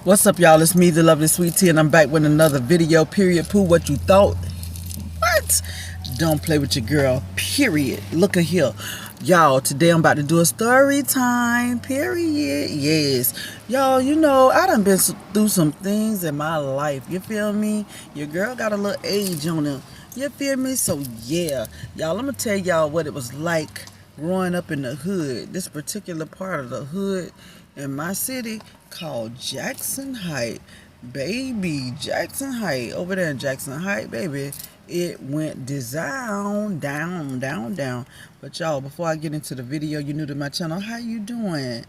What's up, y'all? It's me, the lovely Sweet Tea, and I'm back with another video. Period. Pooh, what you thought? What? Don't play with your girl. Period. Look at here. Y'all, today I'm about to do a story time. Period. Yes. Y'all, I done been through some things in my life. You feel me? Your girl got a little age on her. You feel me? So, yeah. Y'all, I'm going to tell y'all what it was like growing up in the hood. This particular part of the hood in my city called Jackson Heights. Baby, Jackson Heights. Over there in Jackson Heights, baby, it went down. But y'all, before I get into the video, you new to my channel, how you doing?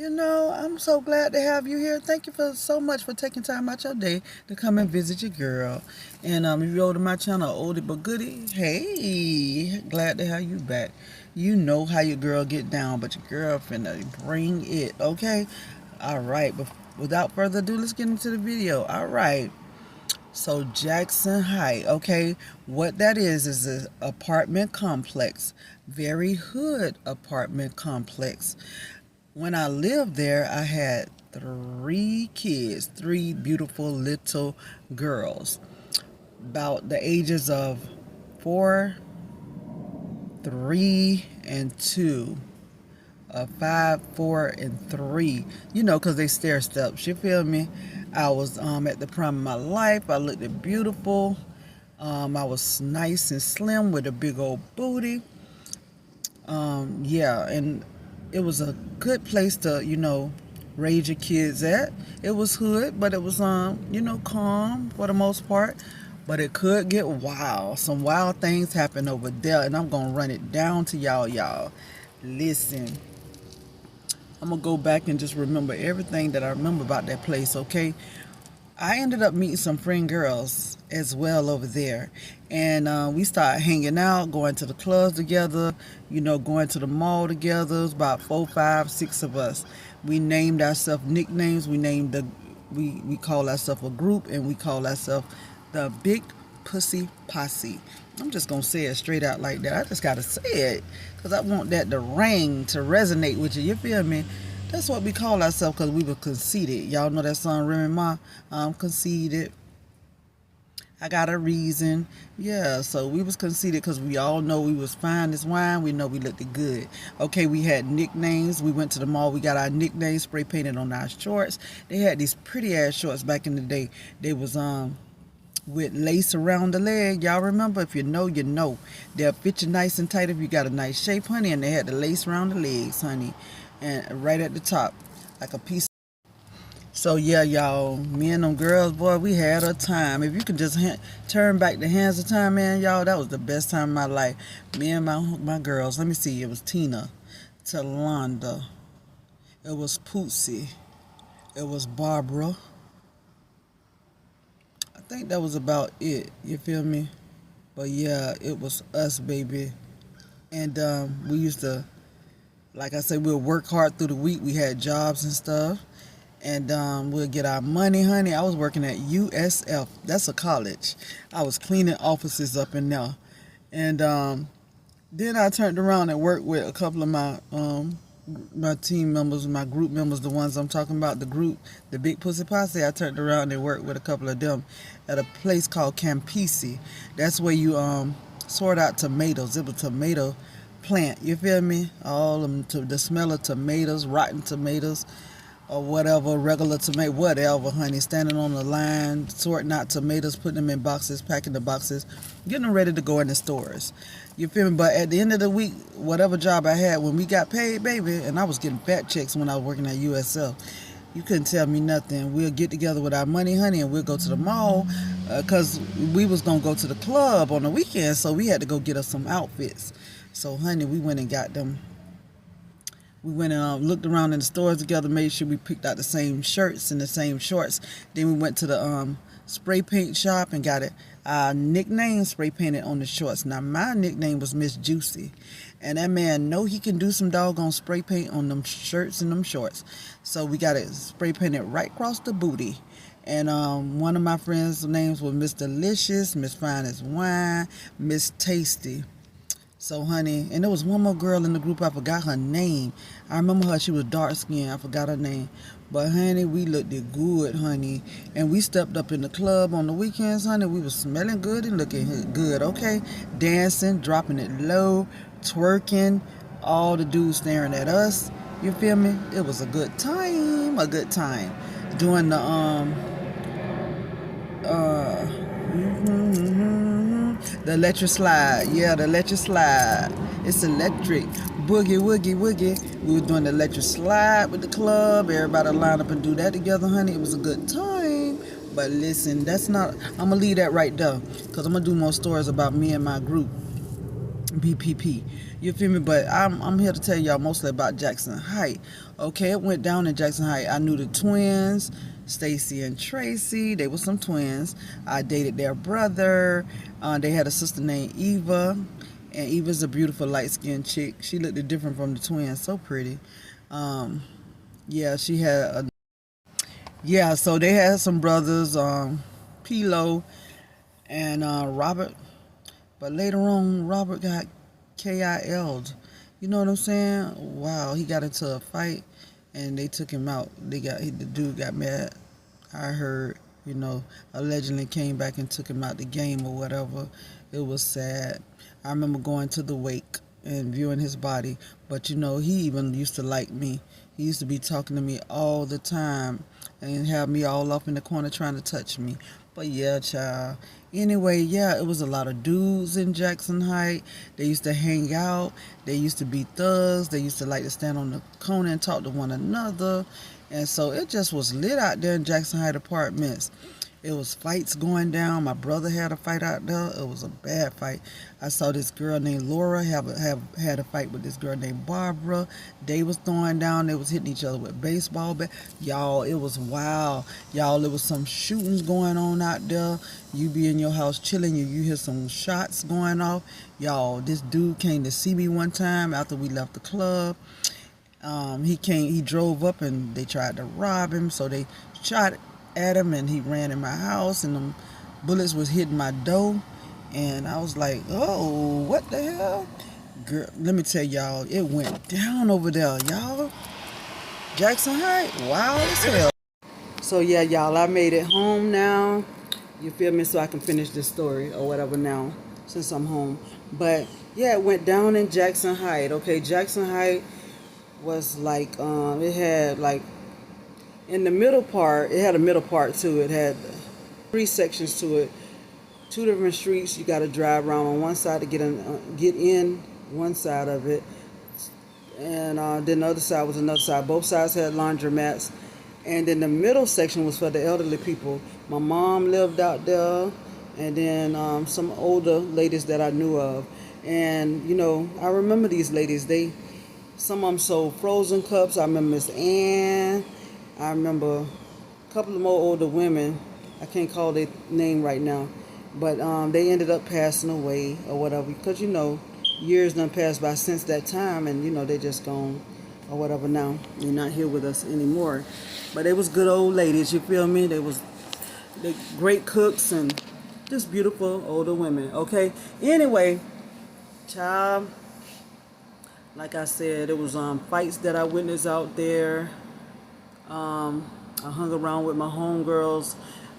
I'm so glad to have you here. Thank you so much for taking time out your day to come and visit your girl. And if you're old to my channel, oldie but goodie, hey, glad to have you back. You know how your girl get down, but your girl finna bring it, okay? All right, but without further ado, let's get into the video. All right. So Jackson Heights, okay, what that is an apartment complex, very hood apartment complex. When I lived there, I had 3 kids, 3 beautiful little girls, about the ages of 4, 3, and 2. 5, 4, and 3. Because they stair steps. You feel me? I was at the prime of my life. I looked beautiful. I was nice and slim with a big old booty. Yeah, and it was a good place to raise your kids at. It was hood, but it was calm for the most part. But it could get wild. Some wild things happen over there, and I'm gonna run it down to y'all. Listen. I'm going to go back and just remember everything that I remember about that place, okay? I ended up meeting some friend girls as well over there. And we started hanging out, going to the clubs together, going to the mall together. It was about 4, 5, 6 of us. We named ourselves nicknames. We call ourselves a group, and we call ourselves the Big Pussy Posse. I'm just going to say it straight out like that. I just got to say it because I want that to ring, to resonate with you. You feel me? That's what we call ourselves because we were conceited. Y'all know that song, Remy Ma? I'm conceited. I got a reason. Yeah, so we was conceited because we all know we was fine as wine. We know we looked good. Okay, we had nicknames. We went to the mall. We got our nicknames spray painted on our shorts. They had these pretty ass shorts back in the day. They was with lace around the leg. Y'all remember? If you know, you know. They'll fit you nice and tight if you got a nice shape, honey. And they had the lace around the legs, honey. And right at the top, like a piece. So yeah, y'all, me and them girls, boy, we had a time. If you could just turn back the hands of time, man, y'all, that was the best time of my life. Me and my girls. Let me see. It was Tina, Talonda. It was Pootsy. It was Barbara. I think that was about it. You feel me? But yeah, it was us, baby. And we used to, like I said, we'll work hard through the week. We had jobs and stuff. And we'll get our money, honey. I was working at USF. That's a college. I was cleaning offices up in there. And then I turned around and worked with a couple of my team members, my group members, the ones I'm talking about, the group, the Big Pussy Posse. I turned around and worked with a couple of them at a place called Campisi. That's where you sort out tomatoes. It was a tomato plant. You feel me? All of them, the smell of tomatoes, rotten tomatoes, or whatever, regular tomato, whatever, honey. Standing on the line, sorting out tomatoes, putting them in boxes, packing the boxes, getting them ready to go in the stores. You feel me? But at the end of the week, whatever job I had, when we got paid, baby, and I was getting fat checks when I was working at USF, you couldn't tell me nothing. We'll get together with our money, honey, and we'll go to the mall because we was going to go to the club on the weekend, so we had to go get us some outfits. So, honey, we went and got them. We went and looked around in the stores together, made sure we picked out the same shirts and the same shorts. Then we went to the spray paint shop and got our nickname spray painted on the shorts. Now, my nickname was Miss Juicy. And that man know he can do some doggone spray paint on them shirts and them shorts. So we got it spray painted right across the booty. And one of my friends' names was Miss Delicious, Miss Fine as Wine, Miss Tasty. So, honey, and there was one more girl in the group. I forgot her name. I remember her. She was dark skinned. I forgot her name. But, honey, we looked it good, honey. And we stepped up in the club on the weekends, honey. We was smelling good and looking good, okay? Dancing, dropping it low, twerking, all the dudes staring at us. You feel me? It was a good time, a good time. Doing the electric slide. Yeah, the electric slide. It's electric. Boogie, woogie, woogie. We were doing the electric slide with the club. Everybody line up and do that together, honey. It was a good time. But listen, that's not, I'm going to leave that right there. Because I'm going to do more stories about me and my group. BPP. You feel me? But I'm here to tell y'all mostly about Jackson Heights. Okay, it went down in Jackson Heights. I knew the twins, Stacy and Tracy. They were some twins. I dated their brother. They had a sister named Eva. And Eva's a beautiful light-skinned chick. She looked different from the twins. So pretty. Yeah, she had a... Yeah, so they had some brothers, Pilo and Robert. But later on, Robert got KIL'd. You know what I'm saying? Wow, he got into a fight and they took him out. The dude got mad. I heard, allegedly came back and took him out the game or whatever. It was sad. I remember going to the wake and viewing his body. But he even used to like me. He used to be talking to me all the time and have me all up in the corner trying to touch me. But yeah, child. Anyway, yeah, it was a lot of dudes in Jackson Heights. They used to hang out. They used to be thugs. They used to like to stand on the corner and talk to one another. And so it just was lit out there in Jackson Heights apartments. It was fights going down. My brother had a fight out there. It was a bad fight. I saw this girl named Laura had a fight with this girl named Barbara. They was throwing down. They was hitting each other with baseball bats. Y'all, it was wild. Y'all, there was some shootings going on out there. You be in your house chilling. You hear some shots going off. Y'all, this dude came to see me one time after we left the club. He drove up and they tried to rob him. So they shot at him and he ran in my house and them bullets was hitting my door and I was like, oh, what the hell? Girl, let me tell y'all, it went down over there, y'all. Jackson Heights, wild as hell. So yeah, y'all, I made it home now. You feel me? So I can finish this story or whatever now since I'm home. But yeah, it went down in Jackson Heights. Okay, Jackson Heights was like, it had like, in the middle part, it had a middle part to it. It had 3 sections to it. 2 different streets. You got to drive around on one side to get in one side of it. And then the other side was another side. Both sides had laundromats. And then the middle section was for the elderly people. My mom lived out there. And then some older ladies that I knew of. And, I remember these ladies. Some of them sold frozen cups. I remember Miss Ann. I remember a couple of more older women. I can't call their name right now. But they ended up passing away or whatever. Because, years done passed by since that time. And, they just gone or whatever now. They're not here with us anymore. But they was good old ladies, you feel me? They great cooks and just beautiful older women, okay? Anyway, child, like I said, it was fights that I witnessed out there. I hung around with my homegirls.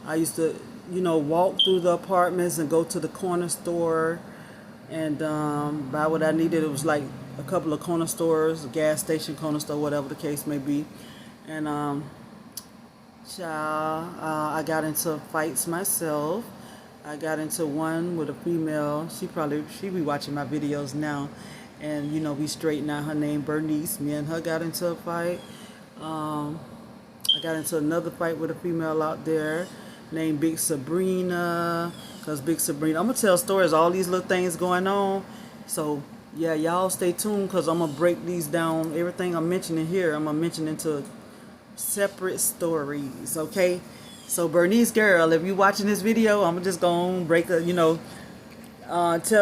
I used to, walk through the apartments and go to the corner store and buy what I needed. It was like a couple of corner stores, a gas station, corner store, whatever the case may be. And I got into fights myself. I got into one with a female. She be watching my videos now. And, we straightened out. Her name Bernice. Me and her got into a fight. I got into another fight with a female out there named Big Sabrina. Because Big Sabrina, I'm going to tell stories, all these little things going on. So, yeah, y'all stay tuned because I'm going to break these down. Everything I'm mentioning here, I'm going to mention into separate stories, okay? So, Bernice girl, if you're watching this video, I'm just going to break tell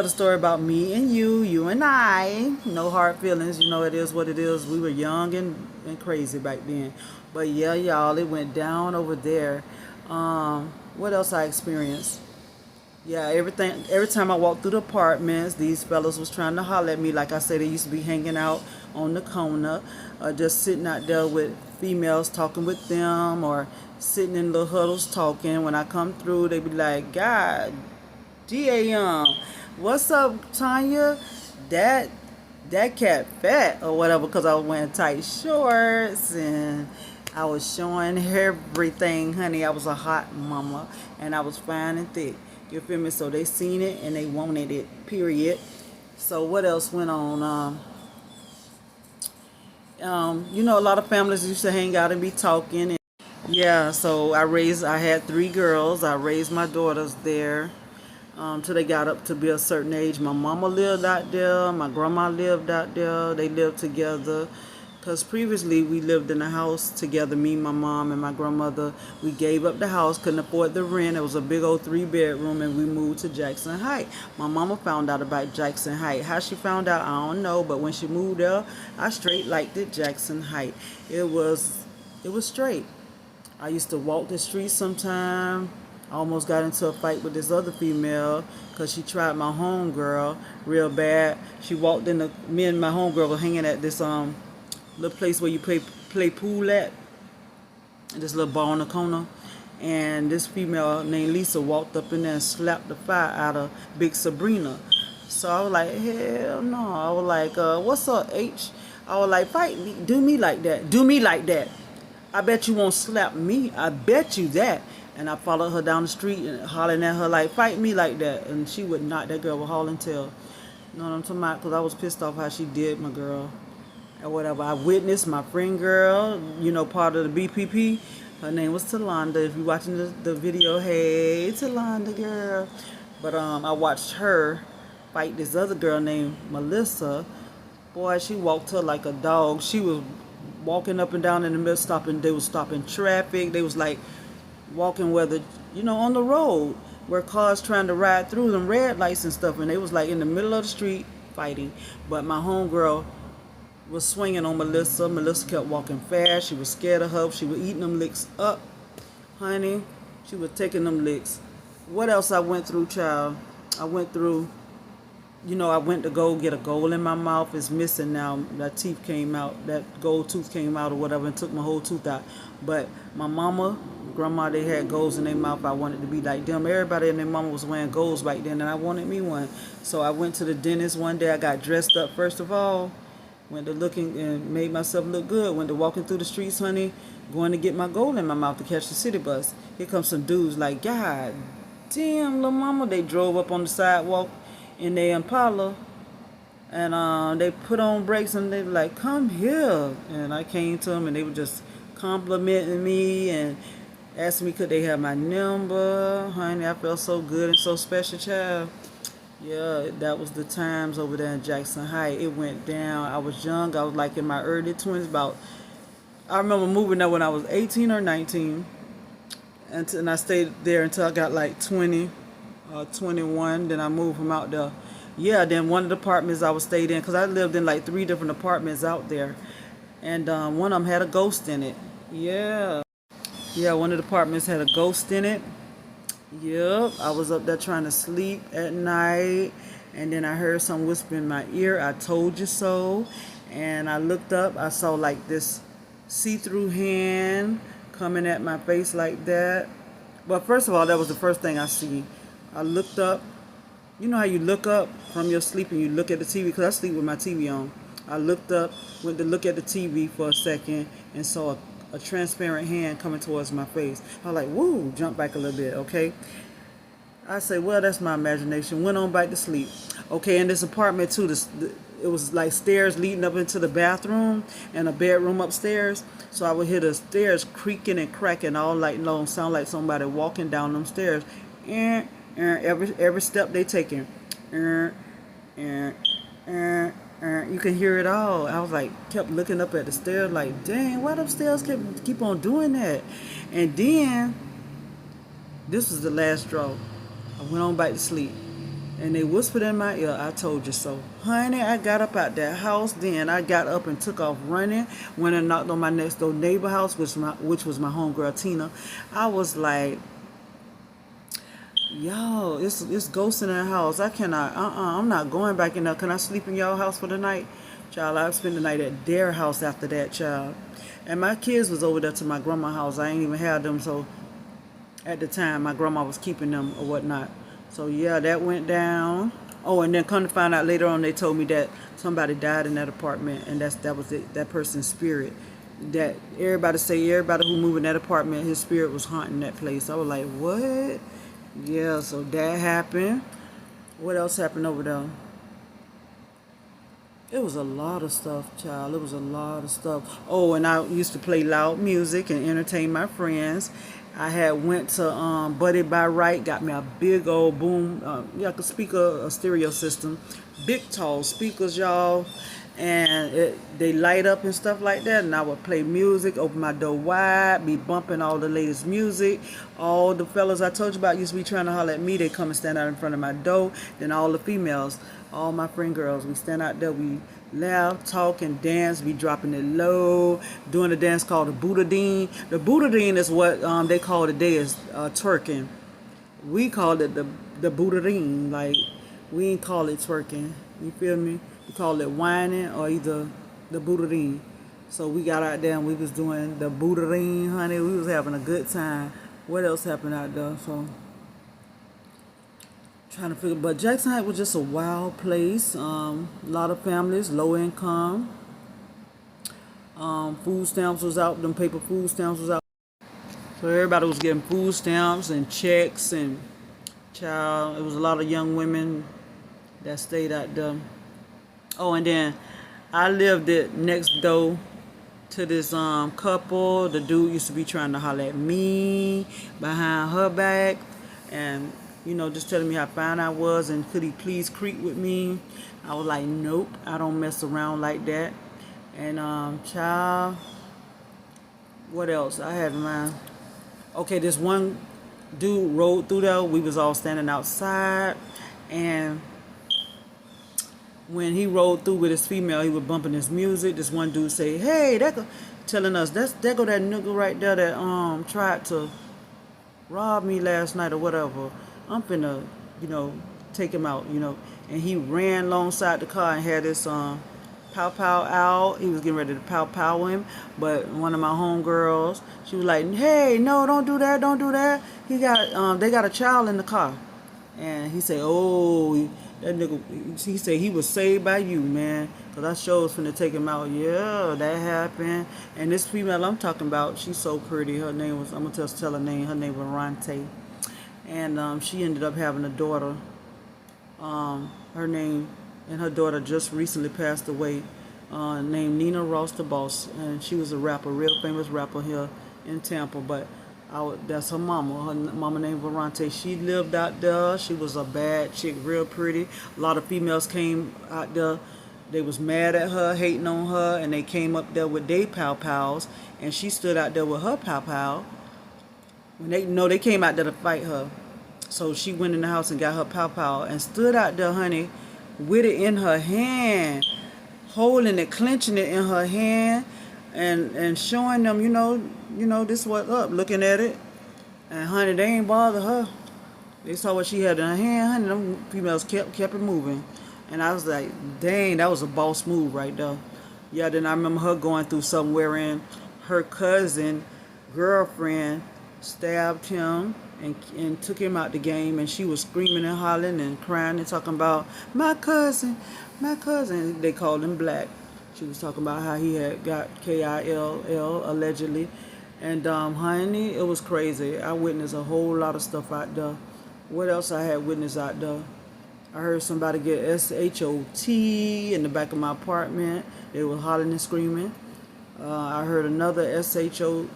the story about me and you and I. No hard feelings, it is what it is. We were young and crazy back then. But yeah, y'all, it went down over there. What else I experienced? Yeah, everything. Every time I walked through the apartments, these fellas was trying to holler at me. Like I said, they used to be hanging out on the corner, just sitting out there with females talking with them, or sitting in little huddles talking. When I come through, they be like, "God, damn, what's up, Tanya? That that cat fat or whatever," because I was wearing tight shorts and I was showing everything, honey. I was a hot mama and I was fine and thick. You feel me? So they seen it and they wanted it, period. So what else went on? A lot of families used to hang out and be talking. And yeah, so I had three girls. I raised my daughters there till they got up to be a certain age. My mama lived out there. My grandma lived out there. They lived together. Because previously we lived in a house together, me, my mom, and my grandmother. We gave up the house, couldn't afford the rent. It was a big old 3 bedroom, and we moved to Jackson Heights. My mama found out about Jackson Heights. How she found out, I don't know. But when she moved there, I straight liked it, Jackson Heights. It was straight. I used to walk the streets sometime. I almost got into a fight with this other female because she tried my homegirl real bad. She walked in me and my homegirl were hanging at this little place where you play pool at, this little bar on the corner. And this female named Lisa walked up in there and slapped the fire out of Big Sabrina. So I was like, hell no. I was like, what's up, H? I was like, fight me, do me like that, do me like that. I bet you won't slap me. I bet you that. And I followed her down the street and hollering at her like, fight me like that. And she would not. That girl would haul and tell. You know what I'm talking about? Because I was pissed off how she did my girl. Or whatever. I witnessed my friend girl, part of the BPP. Her name was Talonda. If you're watching the video, hey, Talonda girl. But I watched her fight this other girl named Melissa. Boy, she walked her like a dog. She was walking up and down in the middle, stopping. They was stopping traffic. They was like walking on the road where cars trying to ride through them red lights and stuff, and they was like in the middle of the street fighting. But my homegirl was swinging on Melissa. Melissa kept walking fast. She was scared of her. She was eating them licks up, honey. She was taking them licks. What else I went through, child? I went through, I went to go get a gold in my mouth. It's missing now. That teeth came out. That gold tooth came out or whatever and took my whole tooth out. But my mama, grandma, they had golds in their mouth. I wanted to be like them. Everybody and their mama was wearing golds back then, and I wanted me one. So I went to the dentist one day. I got dressed up first of all. Went to looking and made myself look good. Went to walking through the streets, honey, going to get my gold in my mouth to catch the city bus. Here comes some dudes like, God damn, little mama. They drove up on the sidewalk in their Impala, and they put on brakes and they were like, come here. And I came to them and they were just complimenting me and asking me could they have my number. Honey, I felt so good and so special, child. Yeah, that was the times over there in Jackson Heights. It went down. I was young. I was like in my early 20s. I remember moving there when I was 18 or 19. And I stayed there until I got like 20 or 21. Then I moved from out there. Yeah, then one of the apartments I was stayed in, because I lived in like 3 different apartments out there. And one of them had a ghost in it. Yeah. Yeah, one of the apartments had a ghost in it. Yep, I was up there trying to sleep at night, and then I heard someone whisper in my ear, I told you so. And I looked up, I saw like this see-through hand coming at my face like that. But first of all, that was the first thing I see. I looked up. You know how you look up from your sleep and you look at the TV? Because I sleep with my TV on. I looked up, went to look at the TV for a second, and saw a transparent hand coming towards my face. I was like, woo, jump back a little bit, okay? I say, well, that's my imagination. Went on back to sleep. Okay, in this apartment too, it was like stairs leading up into the bathroom and a bedroom upstairs. So I would hear the stairs creaking and cracking all night long, sound like somebody walking down them stairs. And every step they taking. You can hear it all. I was like, kept looking up at the stairs like, dang, why them stairs keep on doing that? And then, this was the last straw. I went on back to sleep. And they whispered in my ear, I told you so. Honey, I got up out that house. Then I got up and took off running. Went and knocked on my next door neighbor house, which was my homegirl Tina. I was like, Yo, it's ghosts in that house. I cannot. I'm not going back in there. Can I sleep in y'all house for the night, child? I spend the night at their house after that, child. And my kids was over there to my grandma's house. I ain't even had them, so at the time my grandma was keeping them or whatnot. So yeah, that went down. Oh, and then come to find out later on, they told me that somebody died in that apartment, and that was it, that person's spirit. That everybody who moved in that apartment, his spirit was haunting that place. I was like, what? Yeah, so that happened. What else happened over there? It was a lot of stuff, child. It was a lot of stuff. Oh, and I used to play loud music and entertain my friends. I had went to Buddy by Right, got me a big old boom, like a speaker, a stereo system, big tall speakers, y'all, and they light up and stuff like that. And I would play music, open my door wide, be bumping all the latest music. All the fellas I told you about used to be trying to holler at me. They come and stand out in front of my door. Then all the females, all my friend girls, we stand out there, we laugh, talk, and dance. We dropping it low, doing a dance called the Boudadine. The Boudadine is what they call today is twerking. We call it the Boudadine. Like, we ain't call it twerking. You feel me? We call it whining or either the Boudadine. So we got out there and we was doing the Boudadine, honey. We was having a good time. What else happened out there? So trying to figure, but Jackson Heights was just a wild place. A lot of families, low income. Food stamps was out. Them paper food stamps was out. So everybody was getting food stamps and checks and child. It was a lot of young women that stayed out there. Oh, and then I lived it next door to this couple. The dude used to be trying to holler at me behind her back, and just telling me how fine I was and could he please creep with me. I was like, nope, I don't mess around like that. And child, what else I had in mind? Okay, this one dude rode through there. We was all standing outside, and when he rode through with his female, he was bumping his music. This one dude say, "Hey, telling us there go that nigga right there that tried to rob me last night or whatever. I'm finna, take him out, And he ran alongside the car and had this pow pow out. He was getting ready to pow pow him, but one of my homegirls, she was like, "Hey, no, don't do that, don't do that." They got a child in the car, and he said, "Oh, that nigga." He said he was saved by you, man, cause I sure was finna take him out. Yeah, that happened. And this female I'm talking about, she's so pretty. Her name was, I'm gonna just tell her name. Her name was Ronte, and she ended up having a daughter. Her name and her daughter just recently passed away, named Nina Ross the Boss, and she was a rapper, real famous rapper here in Tampa. But that's her mama. Her mama named Verante. She lived out there. She was a bad chick, real pretty. A lot of females came out there. They was mad at her, hating on her, and they came up there with their pow pows, and she stood out there with her pow pow. When they came out there to fight her. So she went in the house and got her pow pow and stood out there, honey, with it in her hand, holding it, clenching it in her hand, and showing them, this what up, looking at it. And honey, they ain't bother her. They saw what she had in her hand, honey. Them females kept it moving. And I was like, dang, that was a boss move right there. Yeah, then I remember her going through something wherein her cousin, girlfriend, stabbed him and took him out the game, and she was screaming and hollering and crying and talking about my cousin, my cousin. They called him Black. She was talking about how he had got KILL allegedly, and honey, it was crazy. I witnessed a whole lot of stuff out there. What else I had witnessed out there? I heard somebody get SHOT in the back of my apartment. They were hollering and screaming. I heard another SHOT.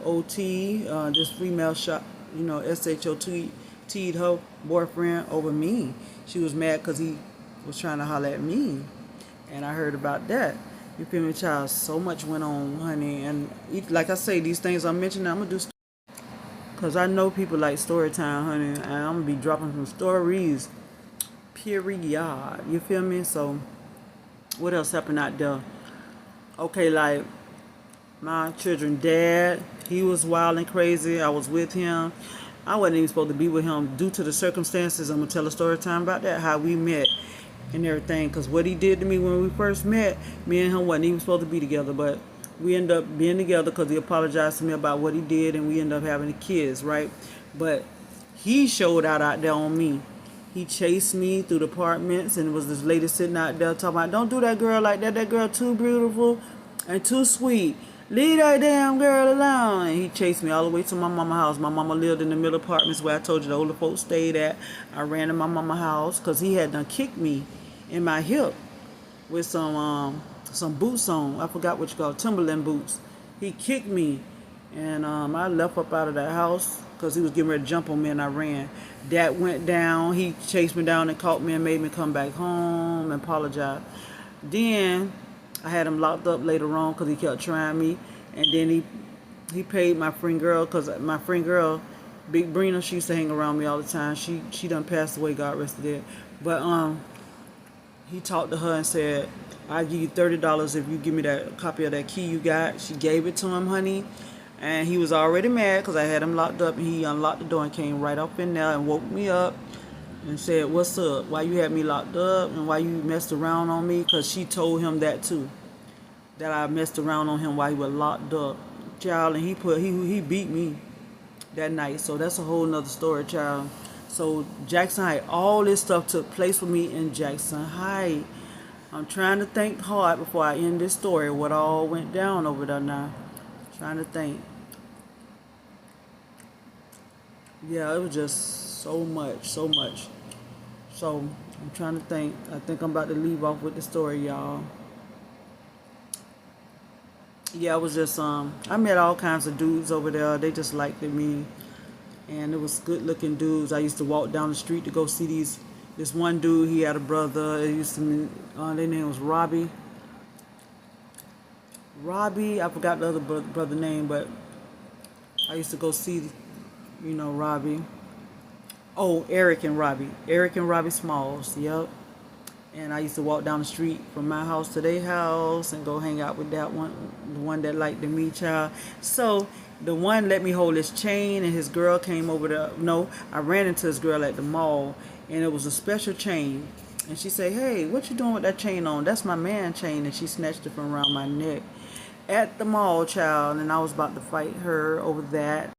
This female shot, SHOT'd her boyfriend over me. She was mad because he was trying to holler at me. And I heard about that. You feel me, child? So much went on, honey. And like I say, these things I'm mentioning, I'm going to do because I know people like story time, honey. And I'm going to be dropping some stories. Period. You feel me? So, what else happened out there? Okay, like, my children's dad, he was wild and crazy. I was with him. I wasn't even supposed to be with him due to the circumstances. I'm gonna tell a story time about that, how we met and everything. Cause what he did to me when we first met, me and him wasn't even supposed to be together, but we ended up being together because he apologized to me about what he did, and we ended up having the kids, right? But he showed out there on me. He chased me through the apartments, and it was this lady sitting out there talking about, "Don't do that girl like that. That girl too beautiful and too sweet. Leave that damn girl alone." And he chased me all the way to my mama's house. My mama lived in the middle apartments where I told you the older folks stayed at. I ran to my mama's house because he had done kicked me in my hip with some boots on. I forgot what you call it, Timberland boots. He kicked me, and I left up out of that house because he was getting ready to jump on me, and I ran. That went down. He chased me down and caught me and made me come back home and apologize. Then I had him locked up later on because he kept trying me, and then he paid my friend girl, because my friend girl, Big Brina, she used to hang around me all the time. She done passed away, God rest her dead. But he talked to her and said, "I'll give you $30 if you give me that copy of that key you got." She gave it to him, honey. And he was already mad because I had him locked up. And he unlocked the door and came right up in there and woke me up and said, "What's up? Why you had me locked up? And why you messed around on me?" Because she told him that too. That I messed around on him while he was locked up. Child, and he beat me that night. So that's a whole nother story, child. So Jackson Heights, all this stuff took place with me in Jackson Heights. I'm trying to think hard before I end this story what all went down over there now. Trying to think. Yeah, it was just so much, so much. So I'm trying to think. I think I'm about to leave off with the story, y'all. Yeah, I was just I met all kinds of dudes over there. They just liked me, and it was good looking dudes. I used to walk down the street to go see this one dude. He had a brother. It used to their name was Robbie. I forgot the other brother name, but I used to go see, Robbie. Oh, Eric and Robbie Smalls. Yep. And I used to walk down the street from my house to their house and go hang out with that one, the one that liked me, child. So the one let me hold his chain, and his girl came over to, no, I ran into his girl at the mall, and it was a special chain. And she said, "Hey, what you doing with that chain on?" "That's my man chain." And she snatched it from around my neck at the mall, child. And I was about to fight her over that.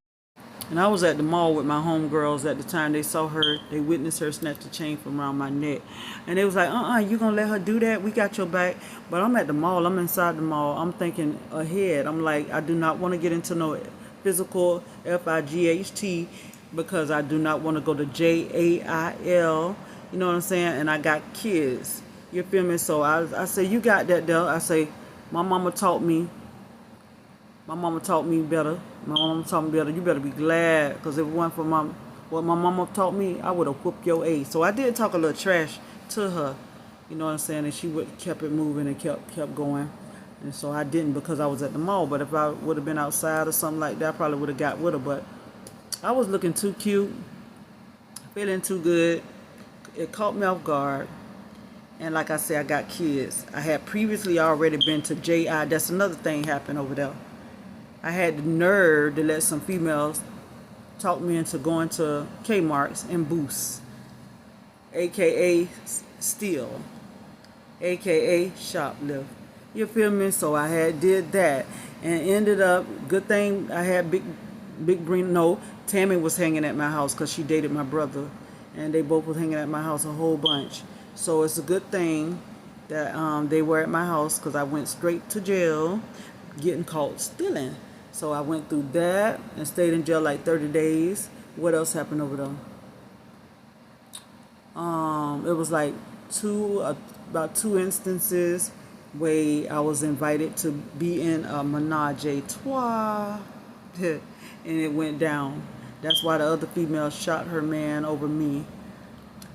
And I was at the mall with my homegirls at the time. They saw her, they witnessed her snatch the chain from around my neck. And they was like, "You gonna let her do that? We got your back." But I'm at the mall, I'm inside the mall, I'm thinking ahead. I'm like, I do not want to get into no physical FIGHT, because I do not want to go to JAIL, you know what I'm saying? And I got kids. You feel me? So I say, "You got that, Del." I say, my mama taught me better. My mama taught me better. You better be glad, because if it wasn't for what my mama taught me, I would have whooped your ass. So I did talk a little trash to her, you know what I'm saying, and she kept it moving and kept going. And so I didn't, because I was at the mall. But if I would have been outside or something like that, I probably would have got with her. But I was looking too cute, feeling too good. It caught me off guard. And like I said, I got kids. I had previously already been to JI. That's another thing happened over there. I had the nerve to let some females talk me into going to Kmart's and Boost, aka steal, aka shoplift. You feel me? So I did that, and ended up, good thing I had big Brina. No, Tammy was hanging at my house because she dated my brother, and they both was hanging at my house a whole bunch. So it's a good thing that they were at my house, because I went straight to jail, getting caught stealing. So I went through that and stayed in jail like 30 days. What else happened over there? It was like about two instances where I was invited to be in a menage a trois, and it went down. That's why the other female shot her man over me,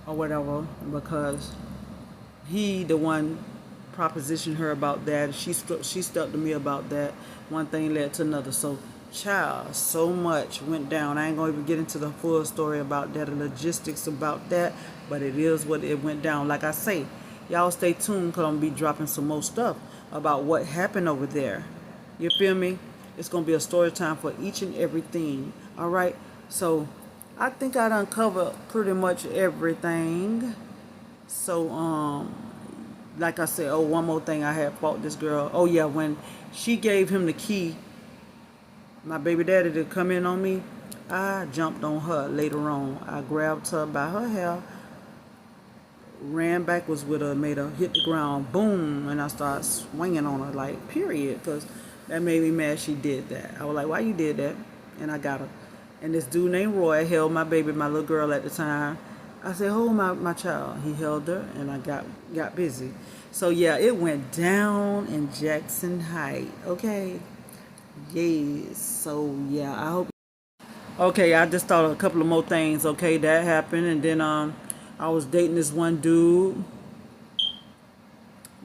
or whatever, because he, the one, propositioned her about that. She stuck to me about that. One thing led to another. So, child, so much went down. I ain't gonna even get into the full story about that, the logistics about that, but it is what it went down. Like I say, y'all stay tuned, because I'm gonna be dropping some more stuff about what happened over there. You feel me? It's gonna be a story time for each and everything. All right. So I think I done covered pretty much everything. So, like I said, oh, one more thing I had fought this girl. Oh, yeah, when she gave him the key, my baby daddy, to come in on me, I jumped on her later on. I grabbed her by her hair, ran backwards with her, made her hit the ground, boom, and I started swinging on her, like, period, because that made me mad she did that. I was like, why you did that? And I got her. And this dude named Roy held my baby, my little girl at the time. I said, hold my child. He held her, and I got busy. So, yeah, it went down in Jackson Heights, okay? Yes. So, yeah, I hope. Okay, I just thought of a couple of more things, okay, that happened. And then I was dating this one dude.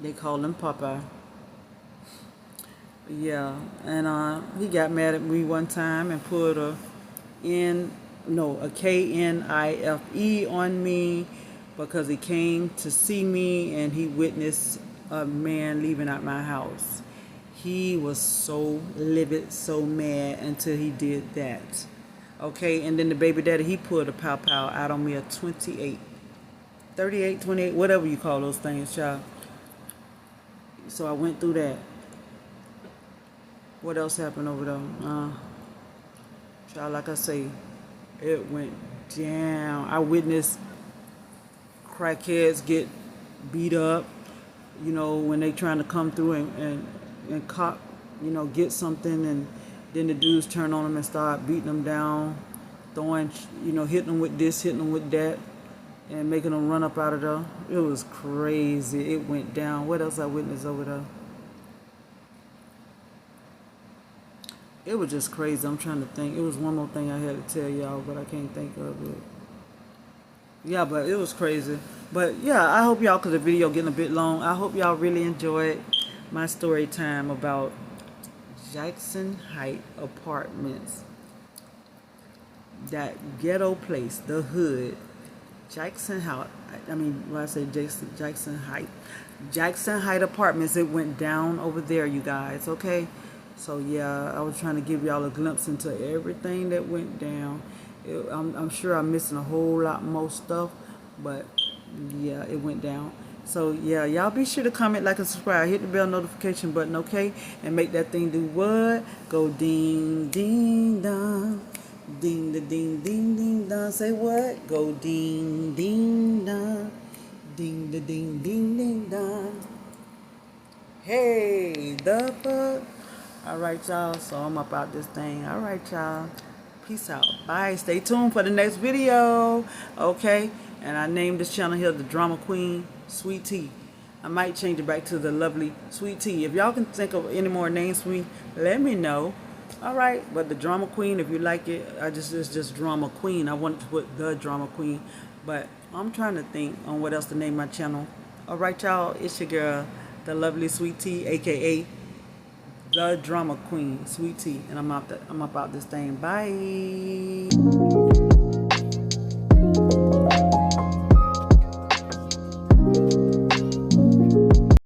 They call him Popeye. Yeah, and he got mad at me one time and put a KNIFE on me because he came to see me and he witnessed a man leaving out my house. He was so livid, so mad until he did that. Okay, and then the baby daddy, he put a pow pow out on me at 28, 38, 28, whatever you call those things, child. So I went through that. What else happened over there? Child, like I say, it went down. I witnessed crackheads get beat up, when they trying to come through and cop, get something, and then the dudes turn on them and start beating them down, throwing, hitting them with this, hitting them with that, and making them run up out of there. It was crazy. It went down. What else I witnessed over there? It was just crazy. I'm trying to think. It was one more thing I had to tell y'all, but I can't think of it. Yeah, but it was crazy. But yeah, I hope y'all, because the video getting a bit long, I hope y'all really enjoyed my story time about Jackson Heights Apartments. That ghetto place, the hood. Jackson Heights. I mean, when I say Jackson Heights. Jackson Heights Apartments, it went down over there, you guys, okay? So yeah, I was trying to give y'all a glimpse into everything that went down. I'm sure I'm missing a whole lot more stuff, but yeah, it went down. So yeah, y'all be sure to comment, like, and subscribe. Hit the bell notification button, okay? And make that thing do what? Go ding, ding, dong. Ding, the ding, ding, ding, dong. Say what? Go ding, ding, dong. Ding, the ding, ding, ding, dong. Hey, the fuck? All right, y'all. So I'm up out this thing. All right, y'all. Peace out. Bye. Stay tuned for the next video. Okay? And I named this channel here the Drama Queen Sweet Tea. I might change it back to the lovely Sweet Tea. If y'all can think of any more names for me, let me know. All right, but the Drama Queen, if you like it, it's just Drama Queen. I wanted to put the Drama Queen, but I'm trying to think on what else to name my channel. All right, y'all, it's your girl, the lovely Sweet Tea, aka the Drama Queen, Sweet Tea, and I'm about this thing. Bye.